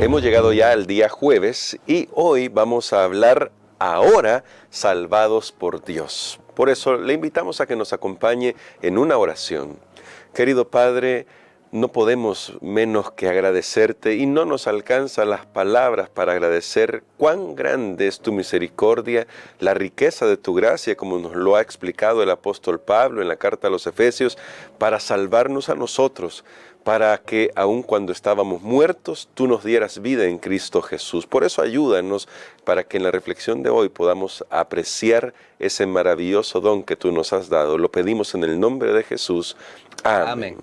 Hemos llegado ya al día jueves y hoy vamos a hablar ahora salvados por Dios. Por eso le invitamos a que nos acompañe en una oración. Querido Padre, no podemos menos que agradecerte y no nos alcanzan las palabras para agradecer cuán grande es tu misericordia, la riqueza de tu gracia, como nos lo ha explicado el apóstol Pablo en la carta a los Efesios, para salvarnos a nosotros, para que aun cuando estábamos muertos, tú nos dieras vida en Cristo Jesús. Por eso ayúdanos para que en la reflexión de hoy podamos apreciar ese maravilloso don que tú nos has dado. Lo pedimos en el nombre de Jesús. Amén. Amén.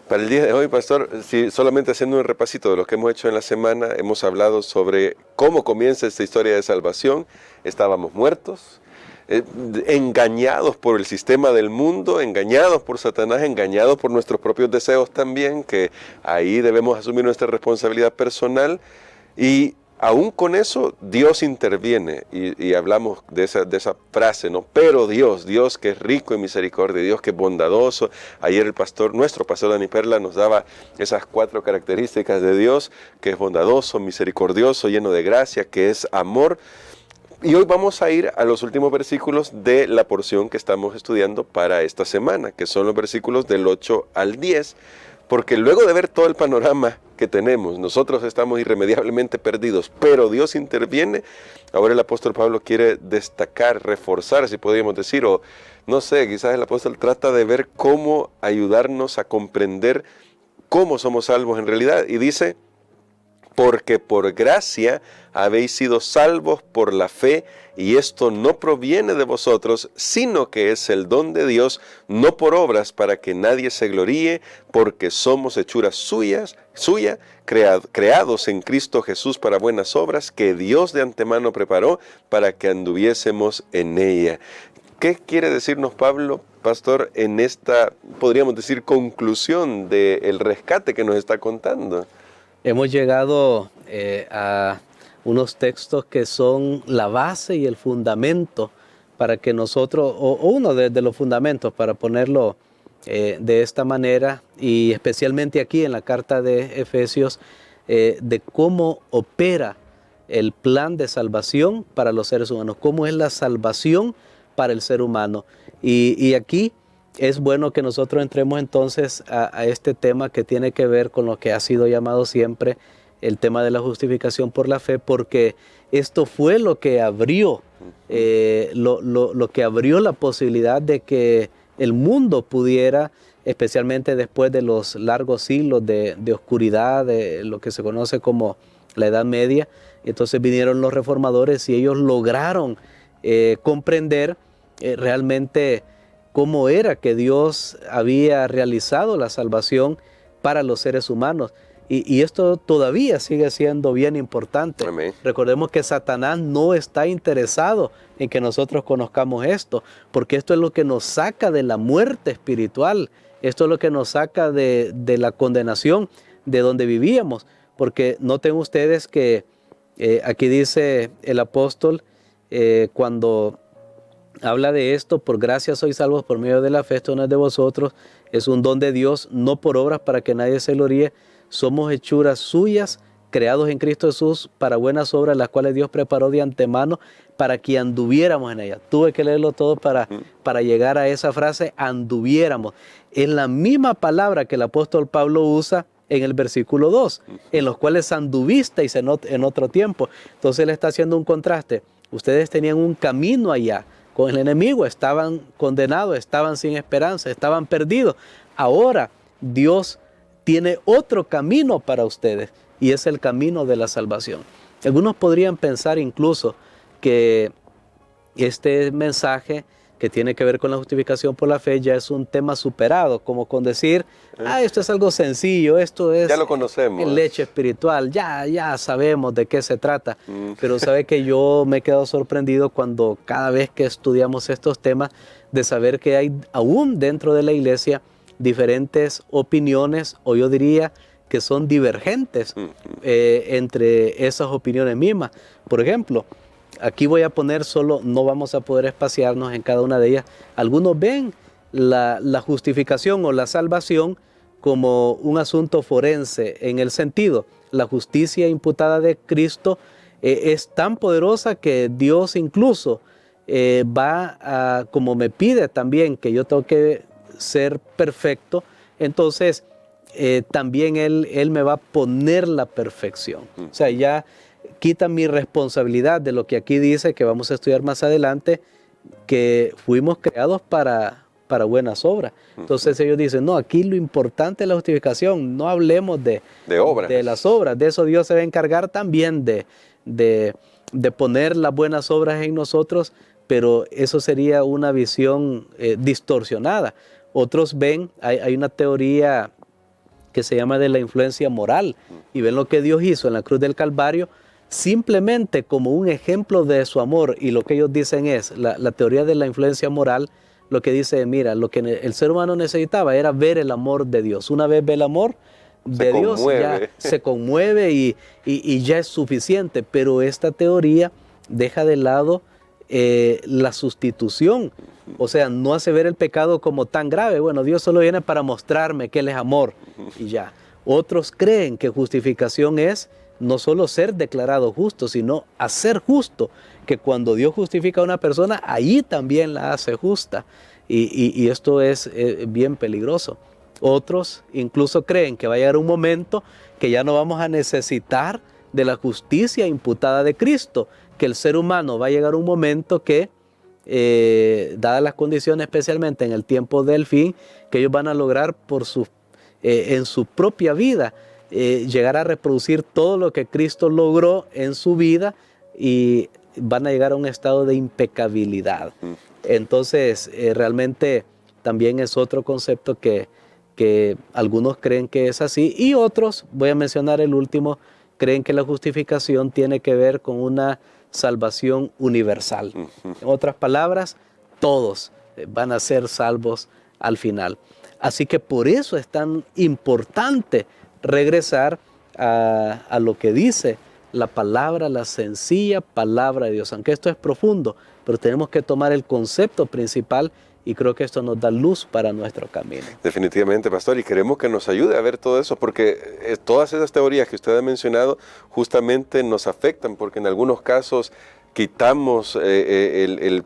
Para el día de hoy, pastor, solamente haciendo un repasito de lo que hemos hecho en la semana, hemos hablado sobre cómo comienza esta historia de salvación. Estábamos muertos, engañados por el sistema del mundo, engañados por Satanás, engañados por nuestros propios deseos también, que ahí debemos asumir nuestra responsabilidad personal. Y aún con eso, Dios interviene, y hablamos de esa frase, ¿no? Pero Dios que es rico en misericordia, Dios que es bondadoso. Ayer nuestro pastor Dani Perla nos daba esas 4 características de Dios, que es bondadoso, misericordioso, lleno de gracia, que es amor. Y hoy vamos a ir a los últimos versículos de la porción que estamos estudiando para esta semana, que son los versículos del 8 al 10, porque luego de ver todo el panorama que tenemos, nosotros estamos irremediablemente perdidos, pero Dios interviene. Ahora el apóstol Pablo quiere destacar, reforzar, si podríamos decir, o no sé, quizás el apóstol trata de ver cómo ayudarnos a comprender cómo somos salvos en realidad, y dice: porque por gracia habéis sido salvos por la fe, y esto no proviene de vosotros, sino que es el don de Dios, no por obras, para que nadie se gloríe, porque somos hechuras suyas, creados en Cristo Jesús para buenas obras, que Dios de antemano preparó para que anduviésemos en ella. ¿Qué quiere decirnos Pablo, pastor, en esta, podríamos decir, conclusión del rescate que nos está contando? Hemos llegado a unos textos que son la base y el fundamento para que nosotros, o uno de los fundamentos para ponerlo de esta manera, y especialmente aquí en la carta de Efesios, de cómo opera el plan de salvación para los seres humanos, cómo es la salvación para el ser humano. Y aquí es bueno que nosotros entremos entonces a este tema que tiene que ver con lo que ha sido llamado siempre el tema de la justificación por la fe, porque esto fue lo que abrió, lo que abrió la posibilidad de que el mundo pudiera, especialmente después de los largos siglos de oscuridad, de lo que se conoce como la Edad Media. Entonces vinieron los reformadores y ellos lograron comprender realmente cómo era que Dios había realizado la salvación para los seres humanos. Y esto todavía sigue siendo bien importante. Amén. Recordemos que Satanás no está interesado en que nosotros conozcamos esto, porque esto es lo que nos saca de la muerte espiritual, esto es lo que nos saca de la condenación de donde vivíamos. Porque noten ustedes que aquí dice el apóstol cuando habla de esto: por gracia sois salvos por medio de la fe, esto no es de vosotros, es un don de Dios, no por obras, para que nadie se gloríe. Somos hechuras suyas, creados en Cristo Jesús para buenas obras, las cuales Dios preparó de antemano para que anduviéramos en ellas. Tuve que leerlo todo para llegar a esa frase, anduviéramos. Es la misma palabra que el apóstol Pablo usa en el versículo 2, en los cuales anduvisteis en otro tiempo. Entonces él está haciendo un contraste. Ustedes tenían un camino allá con el enemigo, estaban condenados, estaban sin esperanza, estaban perdidos. Ahora Dios tiene otro camino para ustedes, y es el camino de la salvación. Algunos podrían pensar incluso que este mensaje que tiene que ver con la justificación por la fe ya es un tema superado, como con decir, esto es algo sencillo, esto es, ya lo conocemos, leche espiritual, ya sabemos de qué se trata. Pero sabe que yo me he quedado sorprendido cuando cada vez que estudiamos estos temas, de saber que hay aún dentro de la iglesia diferentes opiniones, o yo diría que son divergentes entre esas opiniones mismas. Por ejemplo, aquí voy a poner solo, no vamos a poder espaciarnos en cada una de ellas. Algunos ven la justificación o la salvación como un asunto forense, en el sentido, la justicia imputada de Cristo es tan poderosa que Dios incluso va a, como me pide también que yo tengo que ser perfecto, entonces también Él me va a poner la perfección. O sea, ya quita mi responsabilidad de lo que aquí dice, que vamos a estudiar más adelante, que fuimos creados para buenas obras. Entonces ellos dicen, no, aquí lo importante es la justificación, no hablemos de obras. De las obras, de eso Dios se va a encargar también de poner las buenas obras en nosotros, pero eso sería una visión distorsionada. Otros ven, hay una teoría que se llama de la influencia moral, y ven lo que Dios hizo en la cruz del Calvario, simplemente como un ejemplo de su amor, y lo que ellos dicen es, la teoría de la influencia moral, lo que dice, mira, lo que el ser humano necesitaba era ver el amor de Dios. Una vez ve el amor de Dios, ya se conmueve y ya es suficiente, pero esta teoría deja de lado la sustitución, o sea, no hace ver el pecado como tan grave. Bueno, Dios solo viene para mostrarme que Él es amor y ya. Otros creen que justificación es no solo ser declarado justo, sino hacer justo, que cuando Dios justifica a una persona, ahí también la hace justa. Y esto es bien peligroso. Otros incluso creen que va a llegar un momento que ya no vamos a necesitar de la justicia imputada de Cristo, que el ser humano va a llegar un momento que, dadas las condiciones, especialmente en el tiempo del fin, que ellos van a lograr en su propia vida, llegar a reproducir todo lo que Cristo logró en su vida y van a llegar a un estado de impecabilidad. Entonces, realmente también es otro concepto que algunos creen que es así, y otros, voy a mencionar el último, creen que la justificación tiene que ver con una salvación universal. En otras palabras, todos van a ser salvos al final. Así que por eso es tan importante regresar a lo que dice la palabra, la sencilla palabra de Dios. Aunque esto es profundo, pero tenemos que tomar el concepto principal, y creo que esto nos da luz para nuestro camino. Definitivamente, pastor, y queremos que nos ayude a ver todo eso, porque todas esas teorías que usted ha mencionado justamente nos afectan, porque en algunos casos quitamos el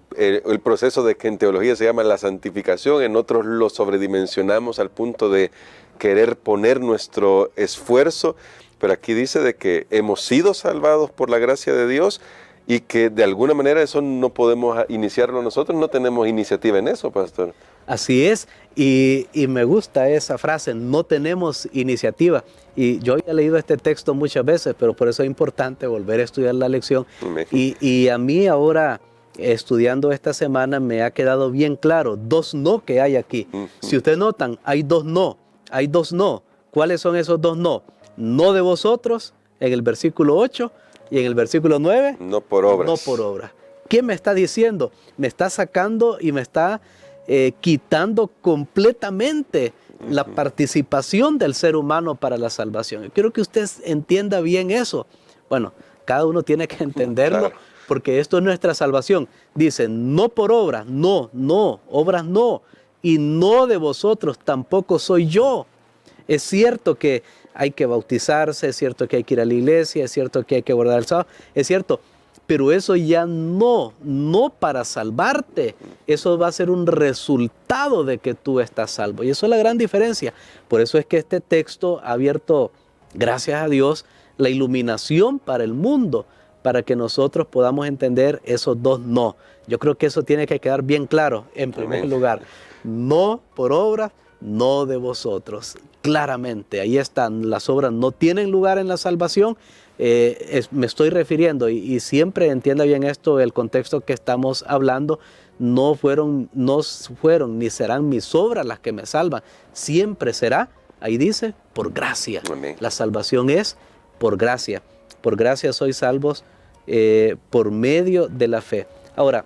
proceso de que en teología se llama la santificación, en otros lo sobredimensionamos al punto de querer poner nuestro esfuerzo, pero aquí dice de que hemos sido salvados por la gracia de Dios, y que de alguna manera eso no podemos iniciarlo nosotros, no tenemos iniciativa en eso, pastor. Así es, y me gusta esa frase, no tenemos iniciativa. Y yo ya he leído este texto muchas veces, pero por eso es importante volver a estudiar la lección. Y a mí ahora, estudiando esta semana, me ha quedado bien claro, dos no que hay aquí. Si ustedes notan, hay dos no. ¿Cuáles son esos dos no? No de vosotros, en el versículo 8, y en el versículo 9, no por obras. No por obras. ¿Qué me está diciendo? Me está sacando y me está quitando completamente la participación del ser humano para la salvación. Yo quiero que usted entienda bien eso. Bueno, cada uno tiene que entenderlo, claro, porque esto es nuestra salvación. Dice, no por obras, obras no, y no de vosotros, tampoco soy yo. Es cierto que hay que bautizarse, es cierto que hay que ir a la iglesia, es cierto que hay que guardar el sábado, es cierto, pero eso ya no para salvarte, eso va a ser un resultado de que tú estás salvo, y eso es la gran diferencia. Por eso es que este texto ha abierto, gracias a Dios, la iluminación para el mundo, para que nosotros podamos entender esos dos no. Yo creo que eso tiene que quedar bien claro, en primer lugar, no por obras, no de vosotros. Claramente, ahí están, las obras no tienen lugar en la salvación. Me estoy refiriendo, y siempre entienda bien esto, el contexto que estamos hablando, no fueron ni serán mis obras las que me salvan, siempre será, ahí dice, por gracia. Amén. La salvación es por gracia sois salvos por medio de la fe. Ahora,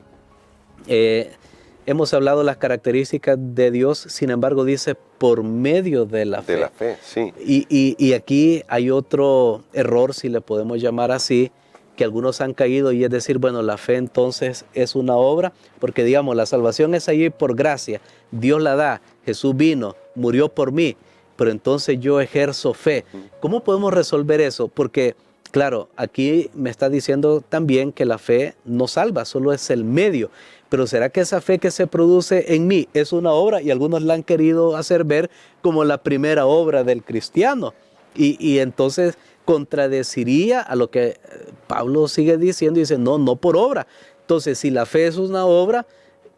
hemos hablado de las características de Dios, sin embargo dice por medio de la fe. De la fe, sí. Y aquí hay otro error, si le podemos llamar así, que algunos han caído, y es decir, bueno, la fe entonces es una obra, porque digamos, la salvación es allí por gracia, Dios la da, Jesús vino, murió por mí, pero entonces yo ejerzo fe. ¿Cómo podemos resolver eso? Porque, claro, aquí me está diciendo también que la fe no salva, solo es el medio. Pero ¿será que esa fe que se produce en mí es una obra? Y algunos la han querido hacer ver como la primera obra del cristiano. Y entonces contradeciría a lo que Pablo sigue diciendo, y dice, no, no por obra. Entonces, si la fe es una obra,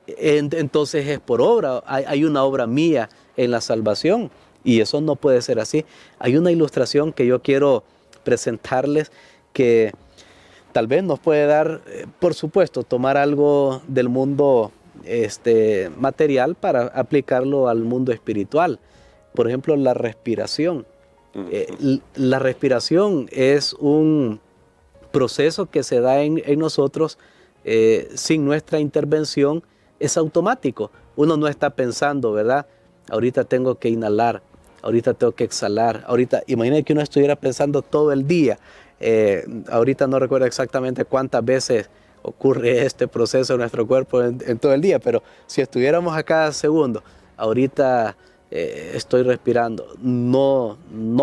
entonces es por obra. Hay una obra mía en la salvación, y eso no puede ser así. Hay una ilustración que yo quiero presentarles que tal vez nos puede dar, por supuesto, tomar algo del mundo material para aplicarlo al mundo espiritual. Por ejemplo, la respiración. La respiración es un proceso que se da en nosotros sin nuestra intervención, es automático. Uno no está pensando, ¿verdad? Ahorita tengo que inhalar, ahorita tengo que exhalar, ahorita, imagínate que uno estuviera pensando todo el día. Ahorita no recuerdo exactamente cuántas veces ocurre este proceso en nuestro cuerpo en todo el día, pero si estuviéramos a cada segundo, ahorita estoy respirando, no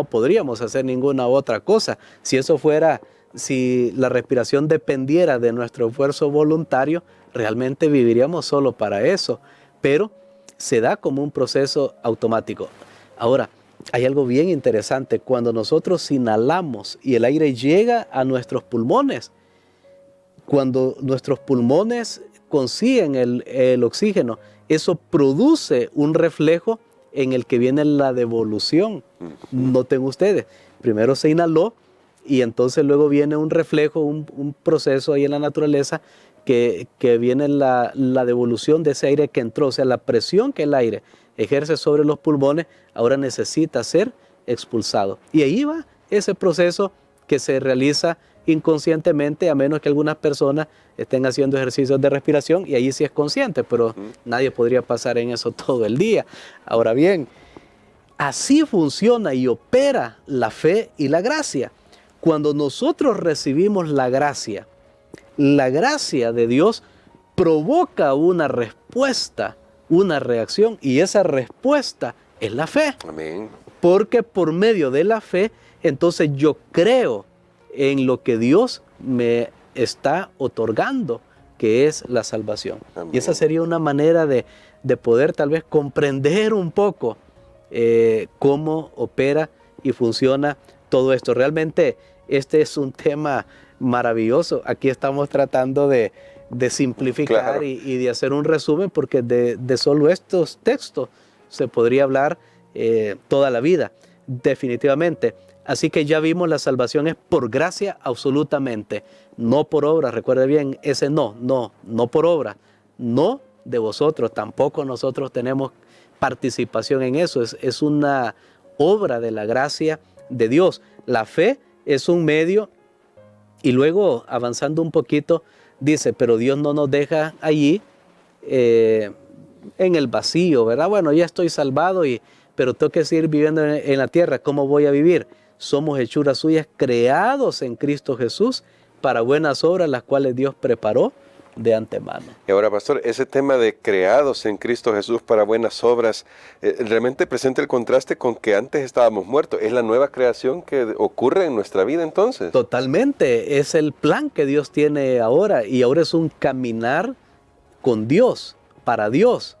podríamos hacer ninguna otra cosa. Si eso fuera, si la respiración dependiera de nuestro esfuerzo voluntario, realmente viviríamos solo para eso, pero se da como un proceso automático. Ahora, hay algo bien interesante, cuando nosotros inhalamos y el aire llega a nuestros pulmones, cuando nuestros pulmones consiguen el oxígeno, eso produce un reflejo en el que viene la devolución. Noten ustedes, primero se inhaló y entonces luego viene un reflejo, un proceso ahí en la naturaleza que viene la devolución de ese aire que entró, o sea, la presión que el aire ejerce sobre los pulmones, ahora necesita ser expulsado. Y ahí va ese proceso que se realiza inconscientemente, a menos que algunas personas estén haciendo ejercicios de respiración, y ahí sí es consciente, pero nadie podría pasar en eso todo el día. Ahora bien, así funciona y opera la fe y la gracia. Cuando nosotros recibimos la gracia de Dios provoca una respuesta, una reacción, y esa respuesta es la fe. Amén. Porque por medio de la fe, entonces yo creo en lo que Dios me está otorgando, que es la salvación. Amén. Y esa sería una manera de poder tal vez comprender un poco cómo opera y funciona todo esto. Realmente este es un tema maravilloso. Aquí estamos tratando de simplificar, claro, y de hacer un resumen, porque de solo estos textos se podría hablar toda la vida, definitivamente. Así que ya vimos, la salvación es por gracia absolutamente, no por obra. Recuerde bien, ese no por obra, no de vosotros, tampoco nosotros tenemos participación en eso, es una obra de la gracia de Dios. La fe es un medio, y luego avanzando un poquito, dice, pero Dios no nos deja allí en el vacío, ¿verdad? Bueno, ya estoy salvado, pero tengo que seguir viviendo en la tierra. ¿Cómo voy a vivir? Somos hechuras suyas, creados en Cristo Jesús para buenas obras, las cuales Dios preparó de antemano. Y ahora, pastor, ese tema de creados en Cristo Jesús para buenas obras, realmente presenta el contraste con que antes estábamos muertos. ¿Es la nueva creación que ocurre en nuestra vida entonces? Totalmente, es el plan que Dios tiene ahora, y ahora es un caminar con Dios, para Dios,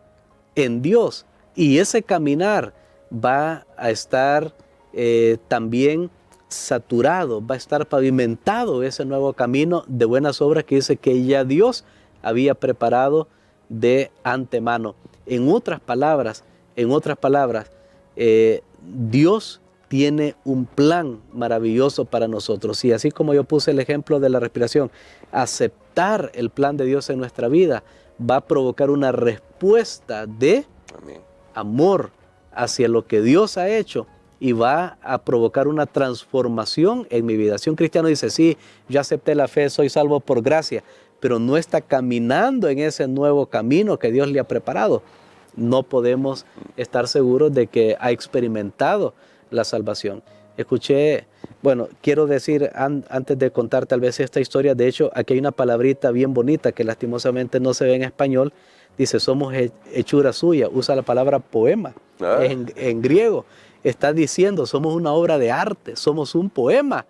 en Dios. Y ese caminar va a estar también saturado, va a estar pavimentado ese nuevo camino de buenas obras que dice que ya Dios había preparado de antemano. En otras palabras, Dios tiene un plan maravilloso para nosotros. Y así como yo puse el ejemplo de la respiración, aceptar el plan de Dios en nuestra vida va a provocar una respuesta de amor hacia lo que Dios ha hecho, y va a provocar una transformación en mi vida. Si un cristiano dice, sí, yo acepté la fe, soy salvo por gracia, pero no está caminando en ese nuevo camino que Dios le ha preparado, no podemos estar seguros de que ha experimentado la salvación. Escuché, bueno, quiero decir, antes de contar tal vez esta historia, de hecho, aquí hay una palabrita bien bonita que lastimosamente no se ve en español. Dice, somos hechura suya, usa la palabra poema en griego. está diciendo, somos una obra de arte, somos un poema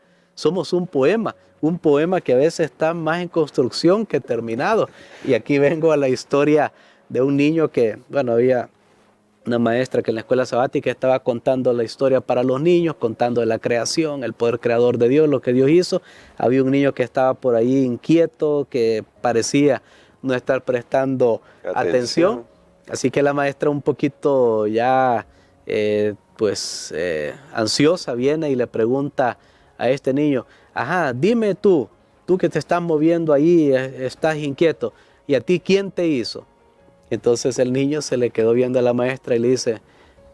un poema que a veces está más en construcción que terminado. Y aquí vengo a la historia de un niño que, bueno, había una maestra que en la escuela sabática estaba contando la historia para los niños, contando de la creación, el poder creador de Dios, lo que Dios hizo. Había un niño que estaba por ahí inquieto, que parecía no estar prestando atención. Así que la maestra, un poquito ya ansiosa, viene y le pregunta a este niño, ajá, dime tú que te estás moviendo ahí, estás inquieto, ¿y a ti quién te hizo? Entonces el niño se le quedó viendo a la maestra y le dice,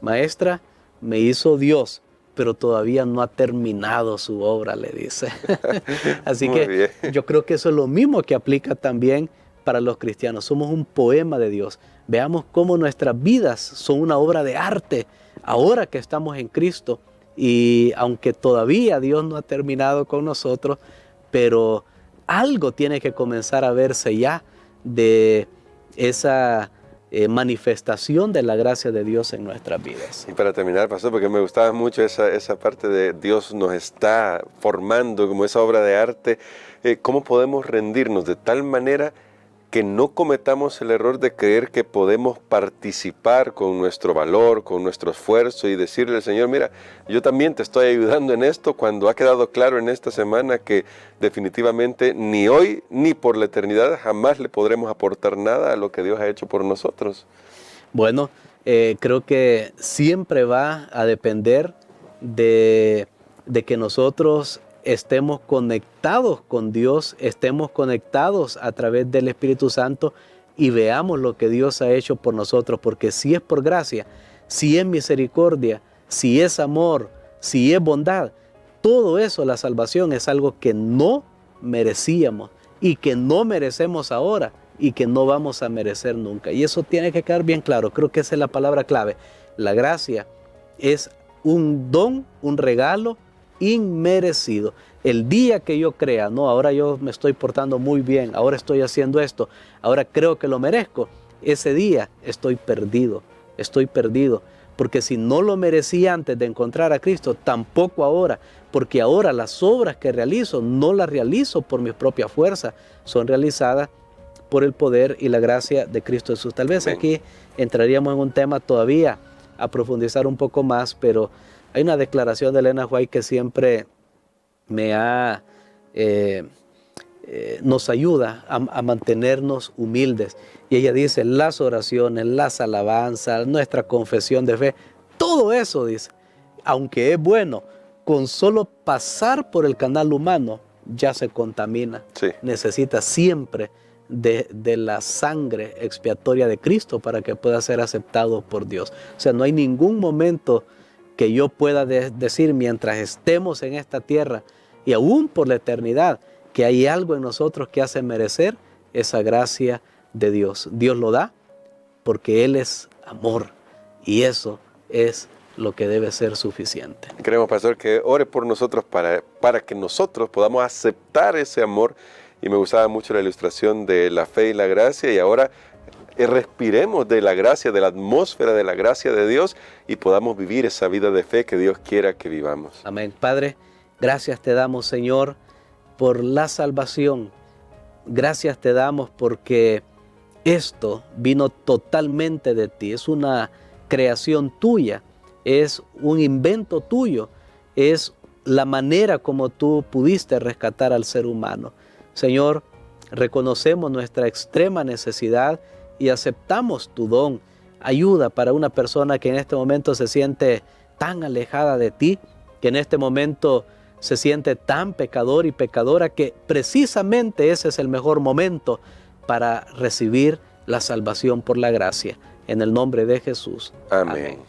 maestra, me hizo Dios, pero todavía no ha terminado su obra, le dice. Así que yo creo que eso es lo mismo que aplica también para los cristianos. Somos un poema de Dios. Veamos cómo nuestras vidas son una obra de arte ahora que estamos en Cristo. Y aunque todavía Dios no ha terminado con nosotros, pero algo tiene que comenzar a verse ya de esa manifestación de la gracia de Dios en nuestras vidas. Y para terminar, pastor, porque me gustaba mucho esa parte de Dios nos está formando como esa obra de arte, ¿cómo podemos rendirnos de tal manera que no cometamos el error de creer que podemos participar con nuestro valor, con nuestro esfuerzo y decirle al Señor, mira, yo también te estoy ayudando en esto, cuando ha quedado claro en esta semana que definitivamente ni hoy ni por la eternidad jamás le podremos aportar nada a lo que Dios ha hecho por nosotros? Bueno, creo que siempre va a depender de que nosotros estemos conectados con Dios, estemos conectados a través del Espíritu Santo y veamos lo que Dios ha hecho por nosotros, porque si es por gracia, si es misericordia, si es amor, si es bondad, todo eso, la salvación es algo que no merecíamos y que no merecemos ahora y que no vamos a merecer nunca. Y eso tiene que quedar bien claro, creo que esa es la palabra clave. La gracia es un don, un regalo inmerecido. El día que yo crea, no, ahora yo me estoy portando muy bien, ahora estoy haciendo esto, ahora creo que lo merezco, ese día estoy perdido, porque si no lo merecí antes de encontrar a Cristo, tampoco ahora, porque ahora las obras que realizo no las realizo por mi propia fuerza, son realizadas por el poder y la gracia de Cristo Jesús. Tal vez aquí entraríamos en un tema todavía a profundizar un poco más, pero hay una declaración de Elena White que siempre nos ayuda a mantenernos humildes. Y ella dice, las oraciones, las alabanzas, nuestra confesión de fe, todo eso, dice, aunque es bueno, con solo pasar por el canal humano ya se contamina. Sí. Necesita siempre de la sangre expiatoria de Cristo para que pueda ser aceptado por Dios. O sea, no hay ningún momento que yo pueda decir mientras estemos en esta tierra y aún por la eternidad, que hay algo en nosotros que hace merecer esa gracia de Dios. Dios lo da porque Él es amor y eso es lo que debe ser suficiente. Queremos, pastor, que ore por nosotros para que nosotros podamos aceptar ese amor. Y me gustaba mucho la ilustración de la fe y la gracia, y ahora respiremos de la gracia, de la atmósfera de la gracia de Dios y podamos vivir esa vida de fe que Dios quiera que vivamos. Amén. Padre, gracias te damos, Señor, por la salvación. Gracias te damos porque esto vino totalmente de ti. Es una creación tuya, es un invento tuyo, es la manera como tú pudiste rescatar al ser humano. Señor, reconocemos nuestra extrema necesidad y aceptamos tu don. Ayuda para una persona que en este momento se siente tan alejada de ti, que en este momento se siente tan pecador y pecadora, que precisamente ese es el mejor momento para recibir la salvación por la gracia. En el nombre de Jesús. Amén.